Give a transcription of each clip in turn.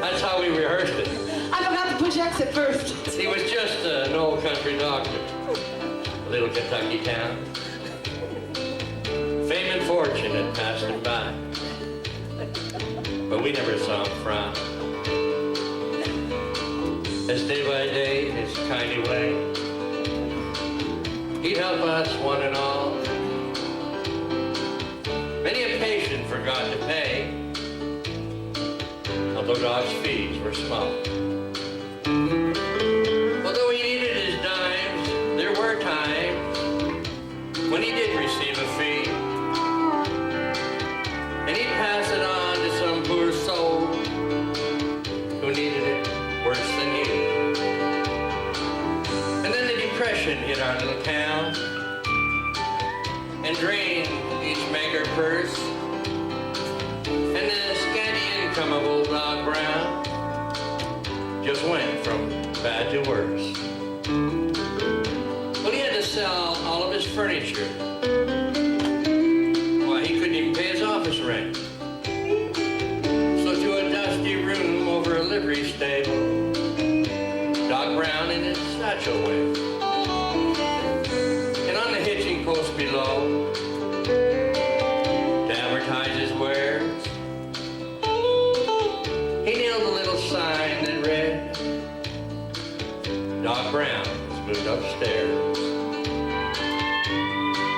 That's how we rehearsed it. I forgot to push exit first. He was just an old country doctor. A little Kentucky town. Fame and fortune had passed him by, but we never saw him frown. As day by day, in his kindly way, he'd help us one and all. Many a patient forgot to pay, although Doc's fees were small. Although he needed his dimes, there were times when he did receive a fee, and he'd pass it on to some poor soul who needed it worse than he. And then the depression hit our little town and drained each meager purse, and the scanty income of old Dog Brown just went from bad to worse. Well, he had to sell all of his furniture. Why, he couldn't even pay his office rent. So to a dusty room over a livery stable, Dog Brown in his satchel went. And on the hitching post below, to amortize his wares, he nailed a little sign that read, Dog Brown has moved upstairs.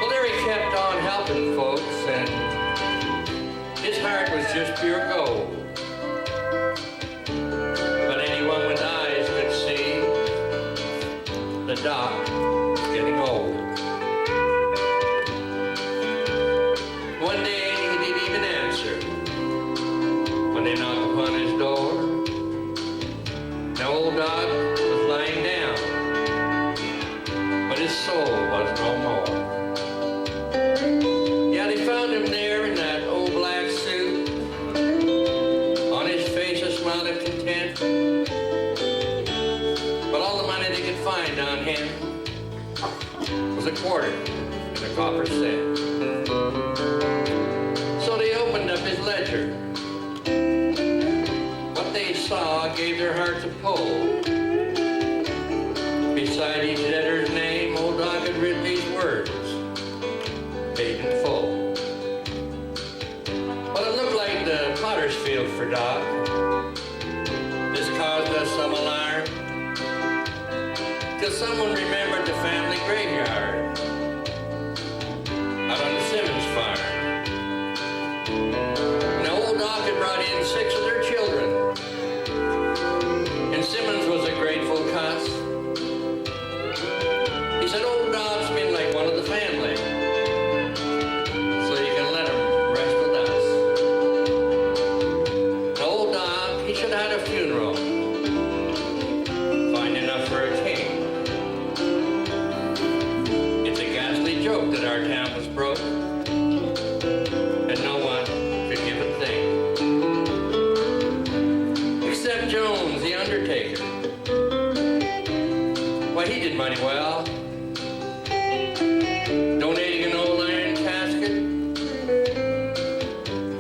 Well, there he kept on helping folks, and his heart was just pure gold. But anyone with eyes could see the Doc was getting old. One day he didn't even answer when they knocked upon his door. Now old Doc was lying down, but his soul was no more. Yeah, they found him there in that old black suit, on his face a smile of content, but all the money they could find on him was a quarter and a copper cent. So they opened up his ledger. What they saw gave their hearts a pull. Beside each debtor's name, old Doc had written these words, paid in full. Well, it looked like the potter's field for Doc. This caused us some alarm, till someone remembered the family graveyard out on the Simmons farm. Now old Doc had brought in 6 of their children, and Simmons was a grateful cuss. He said, old Doc's been like one of the family, so you can let him rest with us. Now old Doc, he should have had a funeral, fine enough for a king. It's a ghastly joke that our town was broke, and no one could give a thing. Except Jones, the undertaker. Why, he did mighty well, donating an old iron casket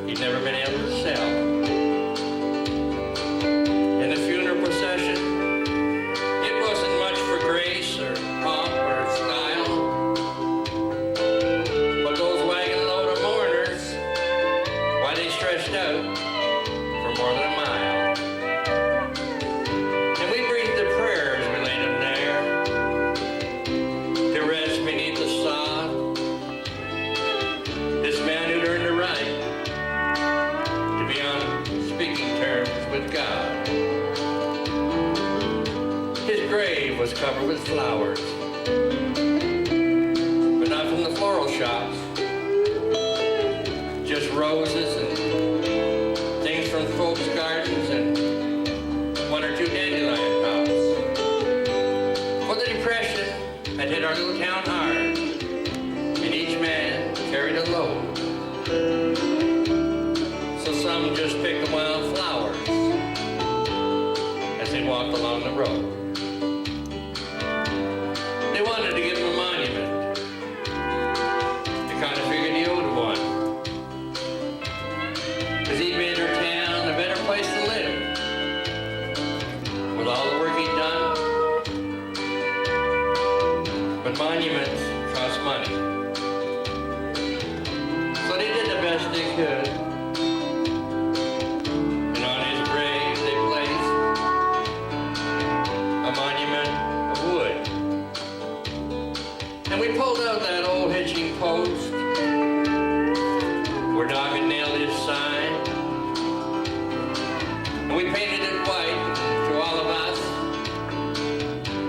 he'd never been able to sell. In the funeral procession, it wasn't much for grace or pomp or style, but those wagon load of mourners, why, they stretched out for more than a mile. And we breathed a prayer as we laid him there, to rest beneath the sod. This man who'd earned the right to be on speaking terms with God. His grave was covered with flowers, but not from the floral shops, just roses and things from folks' gardens and 1 or 2 dandelion tops. For the depression had hit our little town hard, and each man carried a load. So some just picked the wild flowers as they walked along the road. They wanted to give him a monument. They kind of figured he owed one, 'cause he'd made our town a better place to live. we painted it white to all of us.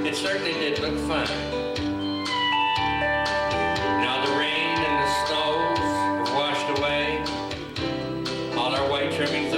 It certainly did look fine. Now the rain and the snows have washed away all our white trimmings